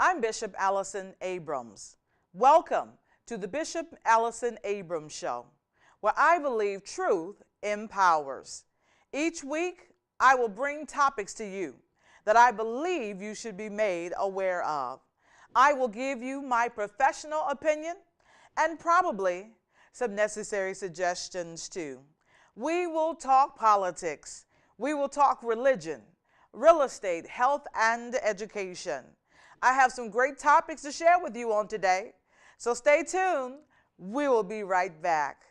I'm Bishop Allyson Abrams. Welcome to the Bishop Allyson Abrams Show, where I believe truth empowers. Each week, I will bring topics to you that I believe you should be made aware of. I will give you my professional opinion and probably some necessary suggestions too. We will talk politics. We will talk religion, real estate, health, and education. I have some great topics to share with you on today, so stay tuned. We will be right back.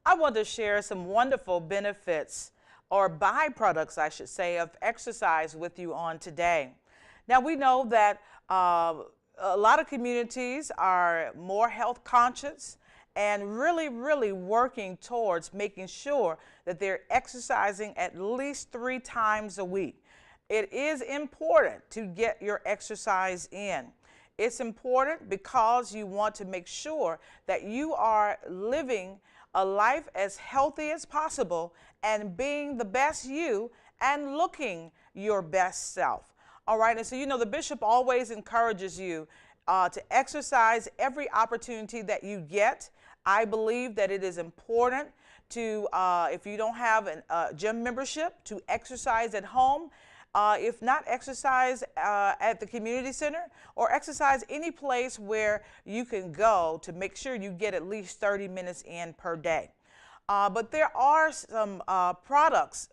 I want to share some wonderful benefits or byproducts, I should say, of exercise with you on today. Now, we know that a lot of communities are more health conscious and really working towards making sure that they're exercising at least 3 times a week. It is important to get your exercise in. It's important because you want to make sure that you are living a life as healthy as possible and being the best you and looking your best self. All right, and so the bishop always encourages you to exercise every opportunity that you get. I believe that it is important to, if you don't have a gym membership, to exercise at home. If not, exercise at the community center or exercise any place where you can go to make sure you get at least 30 minutes in per day. But there are some byproducts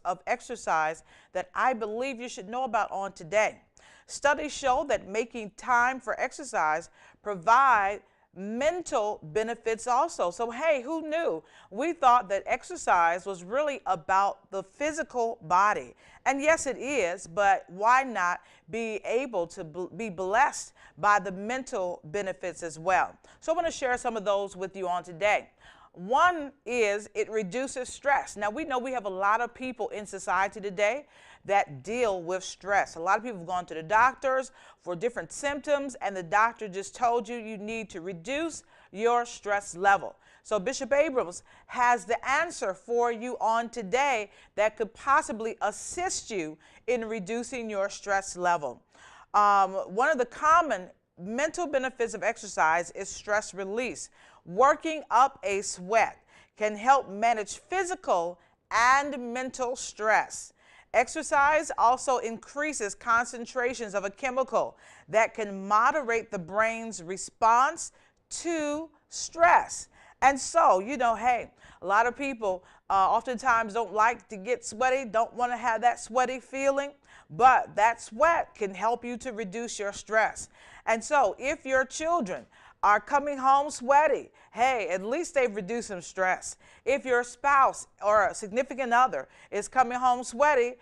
of exercise that I believe you should know about on today. Studies show that making time for exercise provide mental benefits also. So, hey, who knew? We thought that exercise was really about the physical body. And yes, it is, but why not be able to be blessed by the mental benefits as well? So I want to share some of those with you on today. One is it reduces stress. Now, we know we have a lot of people in society today that deal with stress. A lot of people have gone to the doctors for different symptoms, and the doctor just told you you need to reduce your stress level. So Bishop Abrams has the answer for you on today that could possibly assist you in reducing your stress level. One of the common mental benefits of exercise is stress release. Working up a sweat can help manage physical and mental stress. Exercise also increases concentrations of a chemical that can moderate the brain's response to stress. And so, hey, a lot of people oftentimes don't like to get sweaty, don't want to have that sweaty feeling, but that sweat can help you to reduce your stress. And so if your children are coming home sweaty, hey, at least they've reduced some stress. If your spouse or a significant other is coming home sweaty,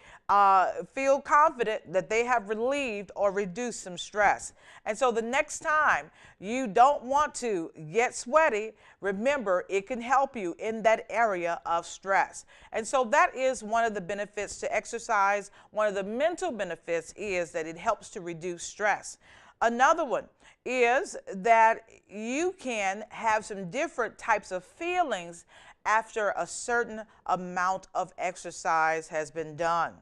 feel confident that they have relieved or reduced some stress. And so the next time you don't want to get sweaty, remember it can help you in that area of stress. And so that is one of the benefits to exercise. One of the mental benefits is that it helps to reduce stress. Another one is that you can have some different types of feelings after a certain amount of exercise has been done.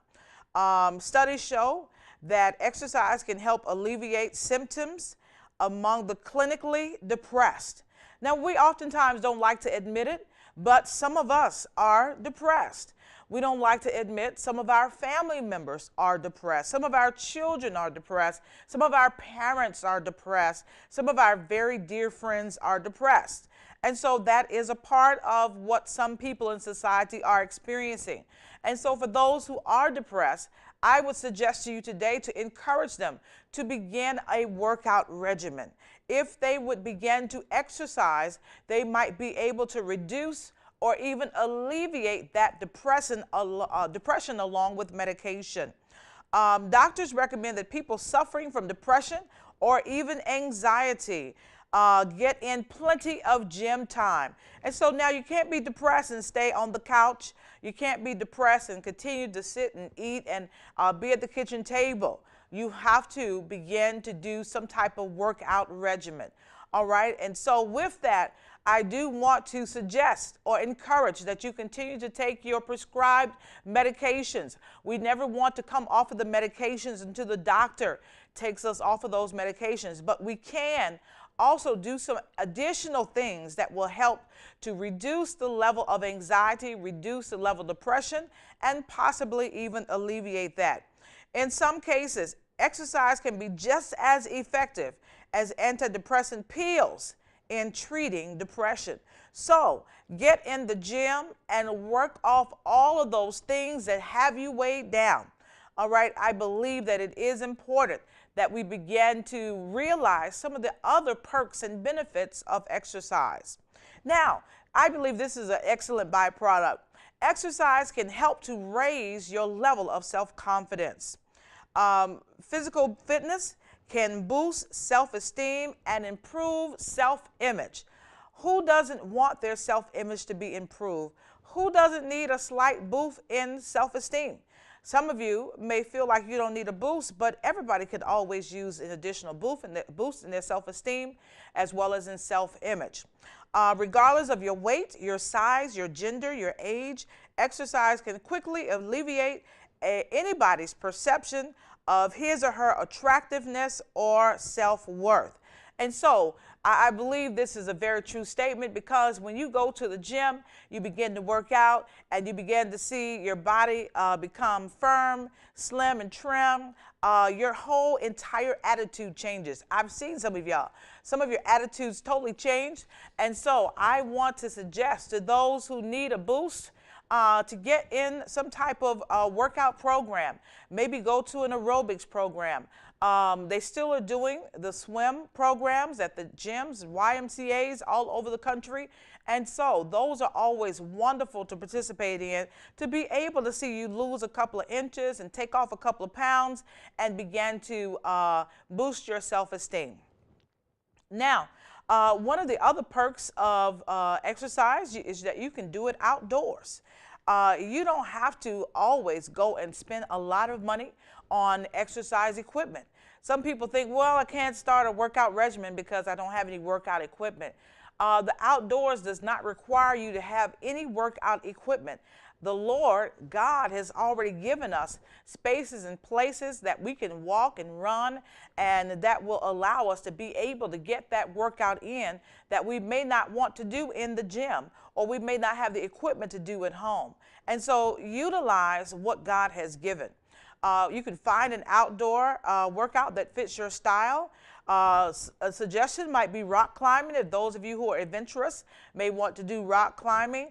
Studies show that exercise can help alleviate symptoms among the clinically depressed. Now, we oftentimes don't like to admit it, but some of us are depressed. We don't like to admit some of our family members are depressed. Some of our children are depressed. Some of our parents are depressed. Some of our very dear friends are depressed. And so that is a part of what some people in society are experiencing. And so for those who are depressed, I would suggest to you today to encourage them to begin a workout regimen. If they would begin to exercise, they might be able to reduce or even alleviate that depression along with medication. Doctors recommend that people suffering from depression or even anxiety get in plenty of gym time. And so now you can't be depressed and stay on the couch. You can't be depressed and continue to sit and eat and be at the kitchen table. You have to begin to do some type of workout regimen. All right. And so with that, I do want to suggest or encourage that you continue to take your prescribed medications. We never want to come off of the medications until the doctor takes us off of those medications, but we can also do some additional things that will help to reduce the level of anxiety, reduce the level of depression, and possibly even alleviate that. In some cases, exercise can be just as effective as antidepressant pills in treating depression. So get in the gym and work off all of those things that have you weighed down. All right, I believe that it is important that we begin to realize some of the other perks and benefits of exercise. Now, I believe this is an excellent byproduct. Exercise can help to raise your level of self-confidence. Physical fitness can boost self-esteem and improve self-image. Who doesn't want their self-image to be improved? Who doesn't need a slight boost in self-esteem? Some of you may feel like you don't need a boost, but everybody could always use an additional boost in their self-esteem as well as in self-image. Regardless of your weight, your size, your gender, your age, exercise can quickly alleviate anybody's perception of his or her attractiveness or self-worth. And so I believe this is a very true statement, because when you go to the gym, you begin to work out and you begin to see your body become firm, slim, and trim. Your whole entire attitude changes. I've seen some of y'all. Some of your attitudes totally changed. And so I want to suggest to those who need a boost to get in some type of workout program. Maybe go to an aerobics program. They still are doing the swim programs at the gyms, YMCAs all over the country. And so those are always wonderful to participate in, to be able to see you lose a couple of inches and take off a couple of pounds and begin to boost your self-esteem. Now, one of the other perks of exercise is that you can do it outdoors. You don't have to always go and spend a lot of money on exercise equipment. Some people think, well, I can't start a workout regimen because I don't have any workout equipment. The outdoors does not require you to have any workout equipment. The Lord, God, has already given us spaces and places that we can walk and run, and that will allow us to be able to get that workout in that we may not want to do in the gym, or we may not have the equipment to do at home. And so utilize what God has given. You can find an outdoor workout that fits your style. A suggestion might be rock climbing. If those of you who are adventurous may want to do rock climbing,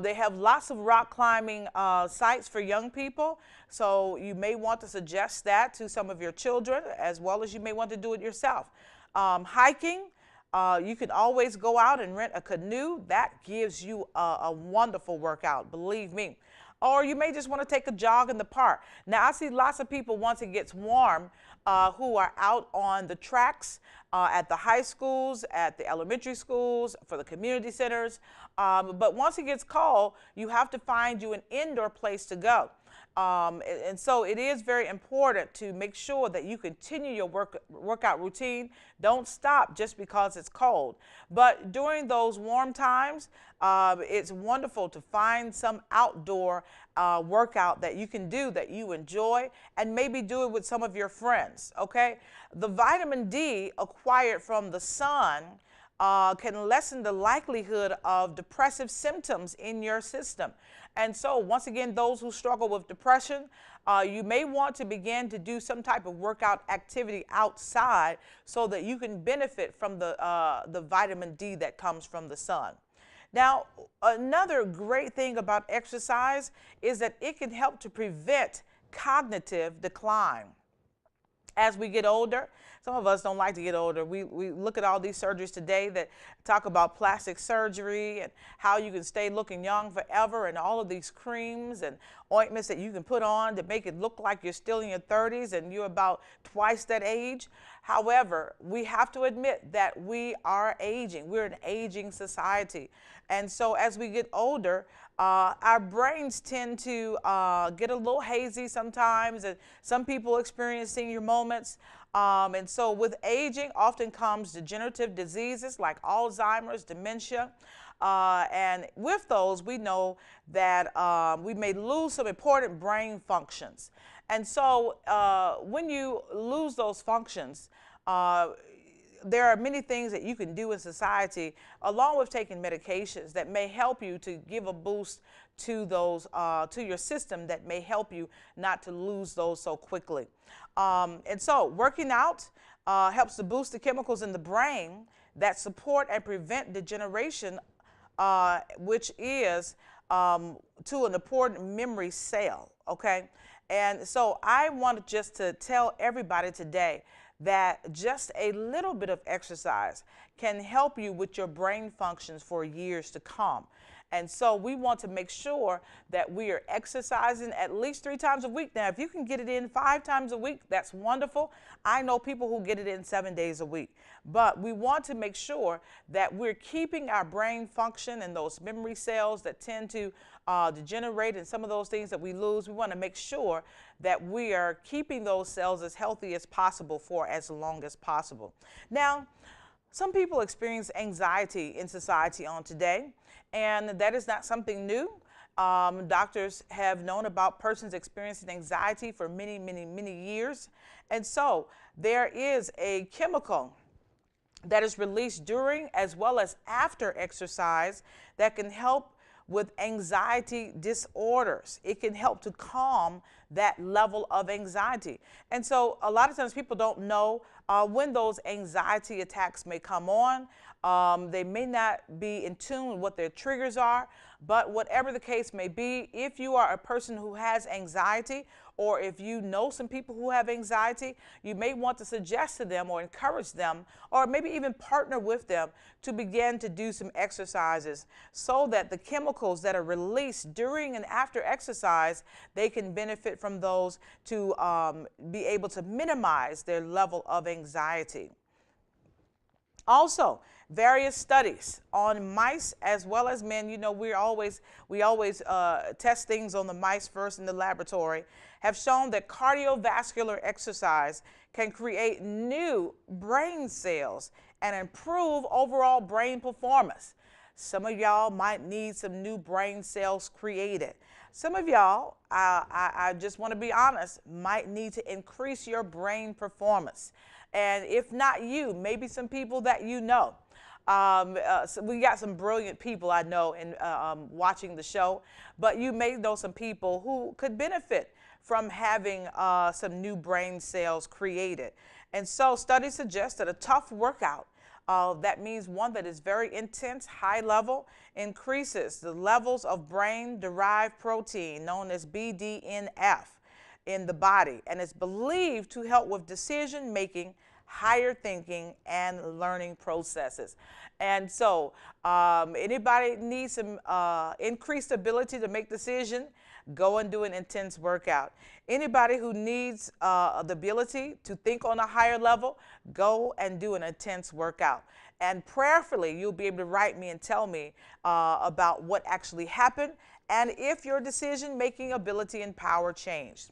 they have lots of rock climbing sites for young people. So you may want to suggest that to some of your children, as well as you may want to do it yourself. Hiking, you can always go out and rent a canoe. That gives you a wonderful workout, believe me. Or you may just want to take a jog in the park. Now, I see lots of people once it gets warm who are out on the tracks at the high schools, at the elementary schools, for the community centers. But once it gets cold, you have to find you an indoor place to go. And so it is very important to make sure that you continue your workout routine. Don't stop just because it's cold. But during those warm times, it's wonderful to find some outdoor workout that you can do that you enjoy, and maybe do it with some of your friends, okay? The vitamin D acquired from the sun can lessen the likelihood of depressive symptoms in your system. And so, once again, those who struggle with depression, you may want to begin to do some type of workout activity outside so that you can benefit from the vitamin D that comes from the sun. Now, another great thing about exercise is that it can help to prevent cognitive decline. As we get older, some of us don't like to get older. We look at all these surgeries today that talk about plastic surgery and how you can stay looking young forever, and all of these creams and ointments that you can put on to make it look like you're still in your 30s and you're about twice that age. However, we have to admit that we are aging. We're an aging society. And so as we get older, our brains tend to get a little hazy sometimes, and some people experience senior moments. And so with aging often comes degenerative diseases like Alzheimer's, dementia. And with those, we know that we may lose some important brain functions. And so when you lose those functions, there are many things that you can do in society, along with taking medications, that may help you to give a boost to those to your system, that may help you not to lose those so quickly. And so working out helps to boost the chemicals in the brain that support and prevent degeneration, which is to an important memory cell, okay? And so I want just to tell everybody today that just a little bit of exercise can help you with your brain functions for years to come. And so we want to make sure that we are exercising at least 3 times a week. Now, if you can get it in 5 times a week, that's wonderful. I know people who get it in 7 days a week. But we want to make sure that we're keeping our brain function and those memory cells that tend to degenerate and some of those things that we lose. We want to make sure that we are keeping those cells as healthy as possible for as long as possible. Now, some people experience anxiety in society on today, and that is not something new. Doctors have known about persons experiencing anxiety for many, many, many years. And so there is a chemical that is released during as well as after exercise that can help with anxiety disorders. It can help to calm that level of anxiety. And so a lot of times people don't know when those anxiety attacks may come on. They may not be in tune with what their triggers are, but whatever the case may be, if you are a person who has anxiety, or if you know some people who have anxiety, you may want to suggest to them or encourage them, or maybe even partner with them to begin to do some exercises so that the chemicals that are released during and after exercise, they can benefit from those to be able to minimize their level of anxiety. Also, various studies on mice as well as men. You know, we always test things on the mice first in the laboratory, have shown that cardiovascular exercise can create new brain cells and improve overall brain performance. Some of y'all might need some new brain cells created. Some of y'all, I just want to be honest, might need to increase your brain performance. And if not you, maybe some people that you know. So we got some brilliant people I know in watching the show, but you may know some people who could benefit from having some new brain cells created. And so studies suggest that a tough workout, that means one that is very intense, high level, increases the levels of brain-derived protein known as BDNF in the body, and is believed to help with decision making, higher thinking, and learning processes. And so anybody needs some increased ability to make decisions, go and do an intense workout. Anybody who needs the ability to think on a higher level, go and do an intense workout. And prayerfully, you'll be able to write me and tell me about what actually happened and if your decision-making ability and power changed.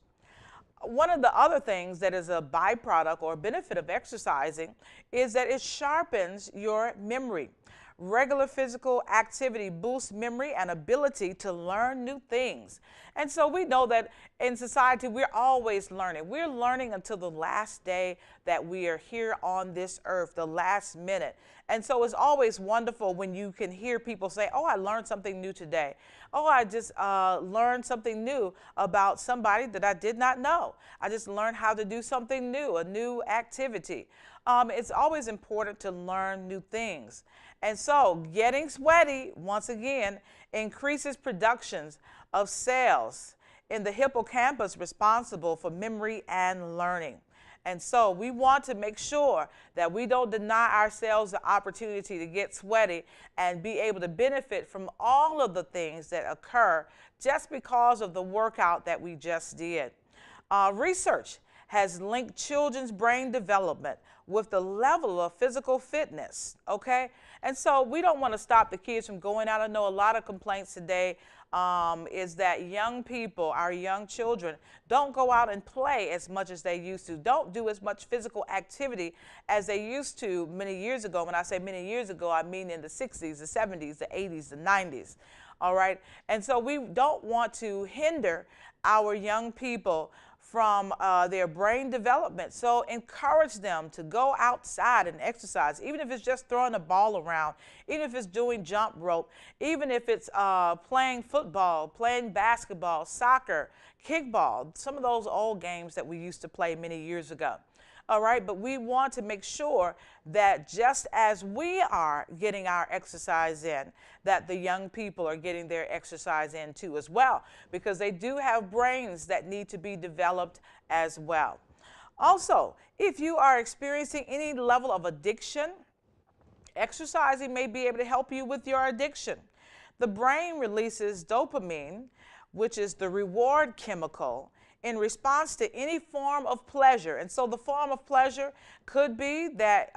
One of the other things that is a byproduct or benefit of exercising is that it sharpens your memory. Regular physical activity boosts memory and ability to learn new things. And so we know that in society, we're always learning. We're learning until the last day that we are here on this earth, the last minute. And so it's always wonderful when you can hear people say, oh, I learned something new today. Oh, I just learned something new about somebody that I did not know. I just learned how to do something new, a new activity. It's always important to learn new things. And so getting sweaty, once again, increases productions of cells in the hippocampus responsible for memory and learning. And so we want to make sure that we don't deny ourselves the opportunity to get sweaty and be able to benefit from all of the things that occur just because of the workout that we just did. Research has linked children's brain development with the level of physical fitness, okay? And so we don't want to stop the kids from going out. I know a lot of complaints today is that young people, our young children, don't go out and play as much as they used to, don't do as much physical activity as they used to many years ago. When I say many years ago, I mean in the 60s, the 70s, the 80s, the 90s, all right? And so we don't want to hinder our young people from their brain development. So encourage them to go outside and exercise, even if it's just throwing a ball around, even if it's doing jump rope, even if it's playing football, playing basketball, soccer, kickball, some of those old games that we used to play many years ago. All right, but we want to make sure that just as we are getting our exercise in, that the young people are getting their exercise in too as well, because they do have brains that need to be developed as well. Also, if you are experiencing any level of addiction, exercising may be able to help you with your addiction. The brain releases dopamine, which is the reward chemical, in response to any form of pleasure. And so the form of pleasure could be that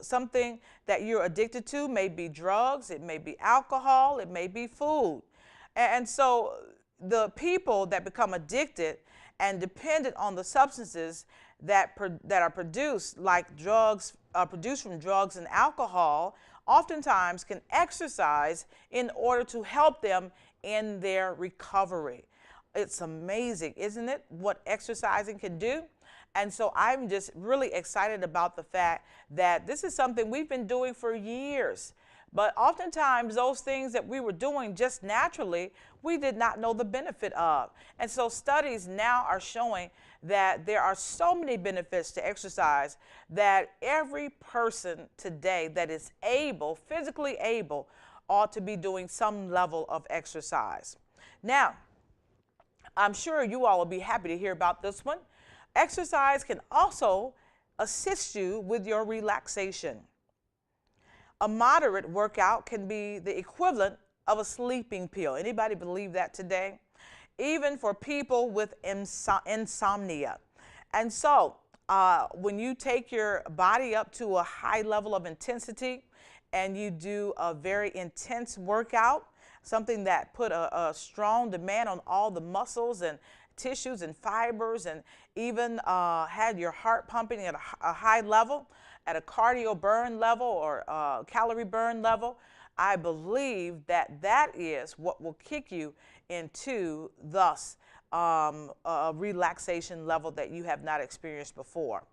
something that you're addicted to may be drugs, it may be alcohol, it may be food. And so the people that become addicted and dependent on the substances that are produced, like drugs, produced from drugs and alcohol, oftentimes can exercise in order to help them in their recovery. It's amazing, isn't it, what exercising can do? And so I'm just really excited about the fact that this is something we've been doing for years. But oftentimes those things that we were doing just naturally, we did not know the benefit of. And so studies now are showing that there are so many benefits to exercise that every person today that is able, physically able, ought to be doing some level of exercise. Now, I'm sure you all will be happy to hear about this one. Exercise can also assist you with your relaxation. A moderate workout can be the equivalent of a sleeping pill. Anybody believe that today? Even for people with insomnia. And so when you take your body up to a high level of intensity and you do a very intense workout, something that put a strong demand on all the muscles and tissues and fibers, and even had your heart pumping at a high level, at a cardio burn level or calorie burn level, I believe that that is what will kick you into thus a relaxation level that you have not experienced before.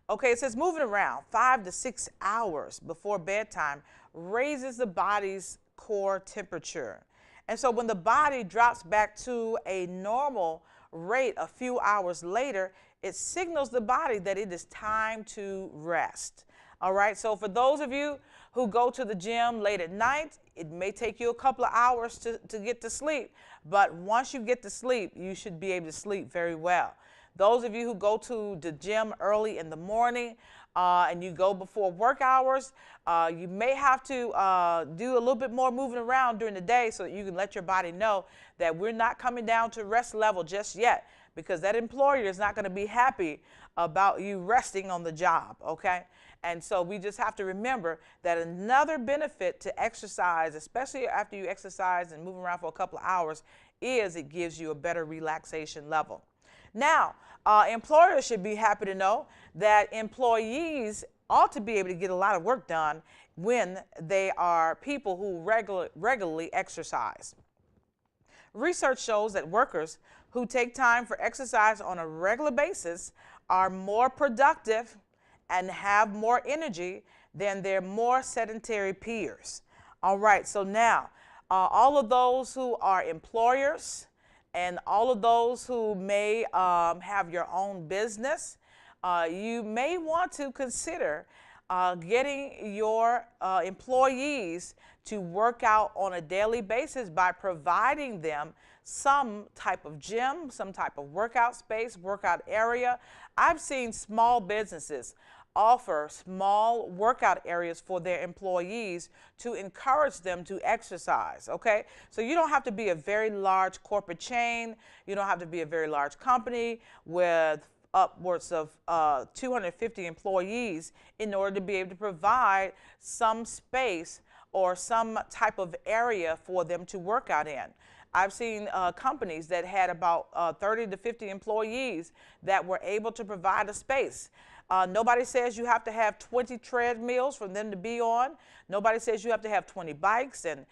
Okay, it says moving around 5 to 6 hours before bedtime raises the body's core temperature. And so when the body drops back to a normal rate a few hours later, it signals the body that it is time to rest. All right, so for those of you who go to the gym late at night, it may take you a couple of hours to get to sleep, but once you get to sleep, you should be able to sleep very well. Those of you who go to the gym early in the morning and you go before work hours, you may have to do a little bit more moving around during the day so that you can let your body know that we're not coming down to rest level just yet, because that employer is not going to be happy about you resting on the job, okay? And so we just have to remember that another benefit to exercise, especially after you exercise and move around for a couple of hours, is it gives you a better relaxation level. Now, employers should be happy to know that employees ought to be able to get a lot of work done when they are people who regularly exercise. Research shows that workers who take time for exercise on a regular basis are more productive and have more energy than their more sedentary peers. All right, so now all of those who are employers and all of those who may have your own business, you may want to consider getting your employees to work out on a daily basis by providing them some type of gym, some type of workout space, workout area. I've seen small businesses offer small workout areas for their employees to encourage them to exercise, okay? So you don't have to be a very large corporate chain. You don't have to be a very large company with upwards of 250 employees in order to be able to provide some space or some type of area for them to work out in. I've seen companies that had about 30 to 50 employees that were able to provide a space. Nobody says you have to have 20 treadmills for them to be on. Nobody says you have to have 20 bikes. And,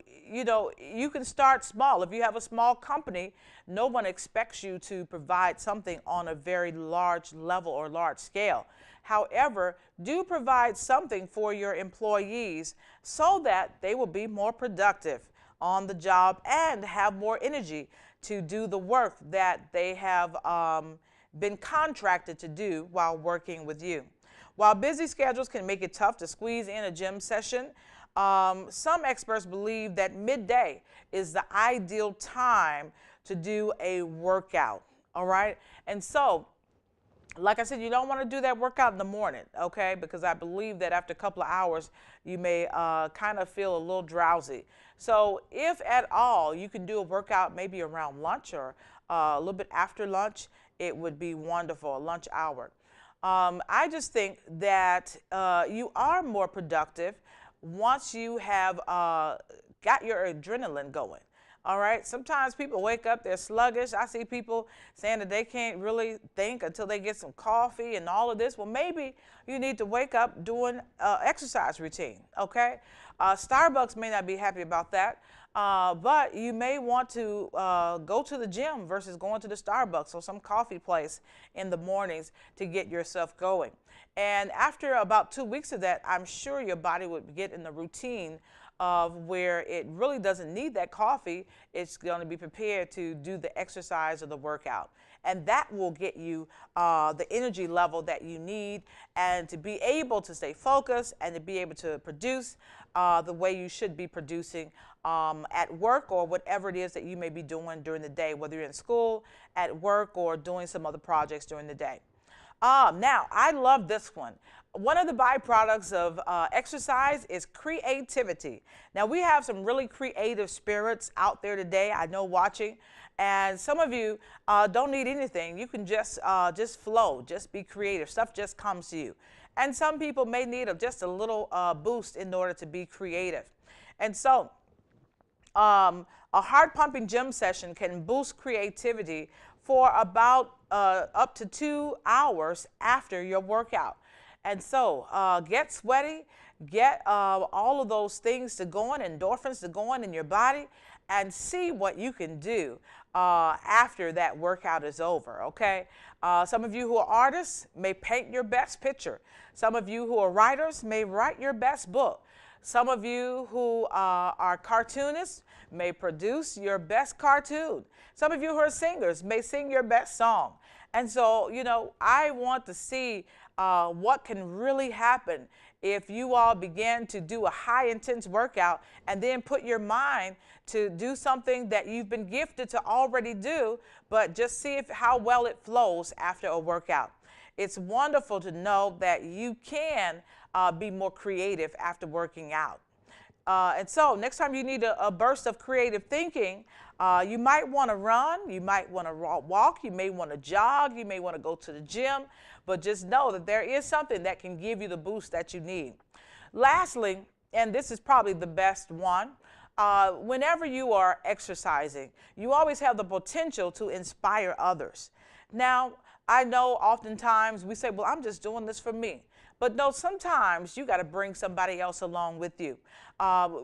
you know, you can start small. If you have a small company, no one expects you to provide something on a very large level or large scale. However, do provide something for your employees so that they will be more productive on the job and have more energy to do the work that they have been contracted to do while working with you. While busy schedules can make it tough to squeeze in a gym session, some experts believe that midday is the ideal time to do a workout, all right? And so, like I said, you don't want to do that workout in the morning, okay? Because I believe that after a couple of hours, you may kind of feel a little drowsy. So if at all, you can do a workout maybe around lunch or a little bit after lunch, it would be wonderful, a lunch hour. I just think that you are more productive once you have got your adrenaline going. All right. Sometimes people wake up, they're sluggish. I see people saying that they can't really think until they get some coffee and all of this. Well, maybe you need to wake up doing exercise routine. Okay. Starbucks may not be happy about that, but you may want to go to the gym versus going to the Starbucks or some coffee place in the mornings to get yourself going. And after about 2 weeks of that, I'm sure your body would get in the routine of where it really doesn't need that coffee. It's going to be prepared to do the exercise or the workout. And that will get you the energy level that you need and to be able to stay focused and to be able to produce the way you should be producing at work or whatever it is that you may be doing during the day, whether you're in school, at work, or doing some other projects during the day. Now, I love this one. One of the byproducts of exercise is creativity. Now, we have some really creative spirits out there today, I know, watching. And some of you don't need anything. You can just flow, just be creative. Stuff just comes to you. And some people may need just a little boost in order to be creative. And so a heart-pumping gym session can boost creativity for about up to 2 hours after your workout. And so get sweaty, get all of those things to going, endorphins to going in your body, and see what you can do after that workout is over, okay? Some of you who are artists may paint your best picture. Some of you who are writers may write your best book. Some of you who are cartoonists may produce your best cartoon. Some of you who are singers may sing your best song. And so, you know, I want to see what can really happen if you all begin to do a high intense workout and then put your mind to do something that you've been gifted to already do, but just see how well it flows after a workout. It's wonderful to know that you can be more creative after working out. And so next time you need a burst of creative thinking, you might want to run, you might want to walk, you may want to jog, you may want to go to the gym, but just know that there is something that can give you the boost that you need. Lastly, and this is probably the best one, whenever you are exercising, you always have the potential to inspire others. Now, I know oftentimes we say, well, I'm just doing this for me. But no, sometimes you got to bring somebody else along with you.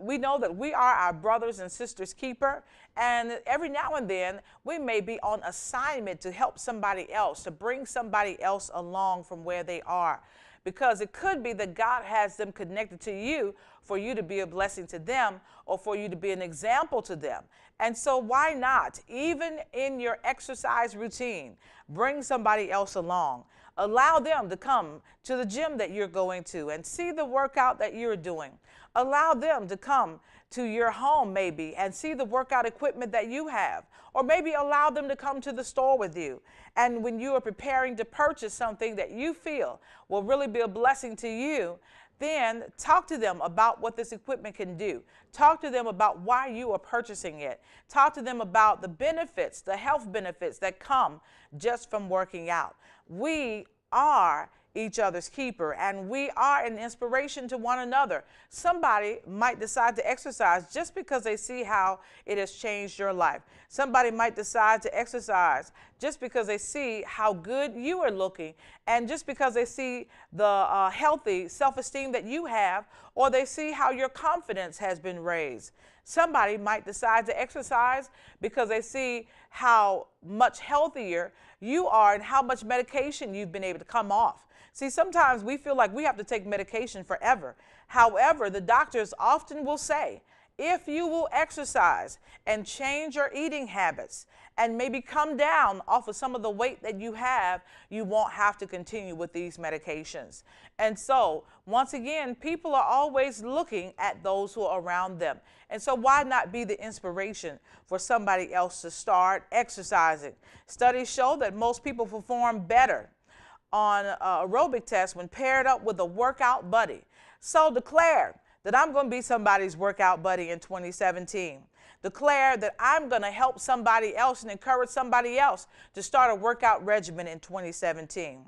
We know that we are our brothers and sisters' keeper, and every now and then we may be on assignment to help somebody else, to bring somebody else along from where they are. Because it could be that God has them connected to you for you to be a blessing to them or for you to be an example to them. And so why not, even in your exercise routine, bring somebody else along. Allow them to come to the gym that you're going to and see the workout that you're doing. Allow them to come to your home maybe and see the workout equipment that you have. Or maybe allow them to come to the store with you. And when you are preparing to purchase something that you feel will really be a blessing to you, then talk to them about what this equipment can do. Talk to them about why you are purchasing it. Talk to them about the benefits, the health benefits that come just from working out. We are each other's keeper, and we are an inspiration to one another. Somebody might decide to exercise just because they see how it has changed your life. Somebody might decide to exercise just because they see how good you are looking, and just because they see the healthy self-esteem that you have, or they see how your confidence has been raised. Somebody might decide to exercise because they see how much healthier you are and how much medication you've been able to come off. See, sometimes we feel like we have to take medication forever. However, the doctors often will say, if you will exercise and change your eating habits and maybe come down off of some of the weight that you have, you won't have to continue with these medications. And so, once again, people are always looking at those who are around them. And so why not be the inspiration for somebody else to start exercising? Studies show that most people perform better on aerobic tests when paired up with a workout buddy. So declare that I'm going to be somebody's workout buddy in 2017. Declare that I'm going to help somebody else and encourage somebody else to start a workout regimen in 2017.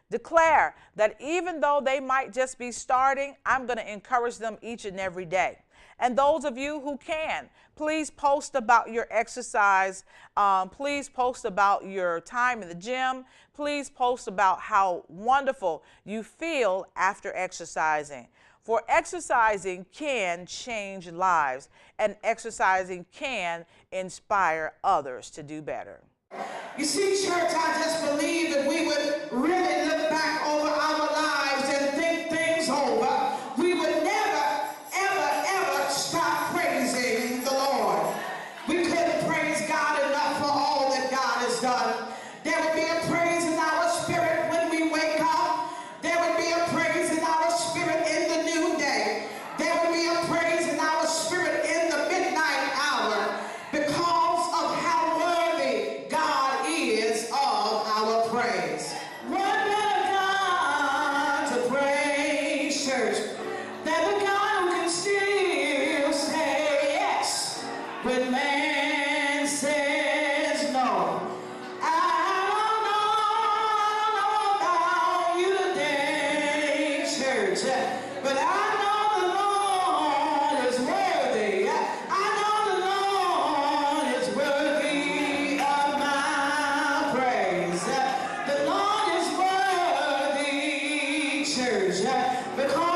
Declare that even though they might just be starting, I'm going to encourage them each and every day. And those of you who can, please post about your exercise. Please post about your time in the gym. Please post about how wonderful you feel after exercising. For exercising can change lives, and exercising can inspire others to do better. You see, church, I just believe that we would really look back over our lives and think things over. We would never, ever, ever stop praising the Lord. We couldn't praise God enough for all that God has done. There would be a praise in our spirit when we wake up. There would be a praise in our spirit in the noonday. There would be a praise in our spirit in the midnight hour, because of how worthy God is of our praise. What better God to praise, church, than the God who can still say yes when man says no? I don't know about you today, church, but I know the Lord is worthy. I know the Lord is worthy of my praise. The Lord is worthy, church, because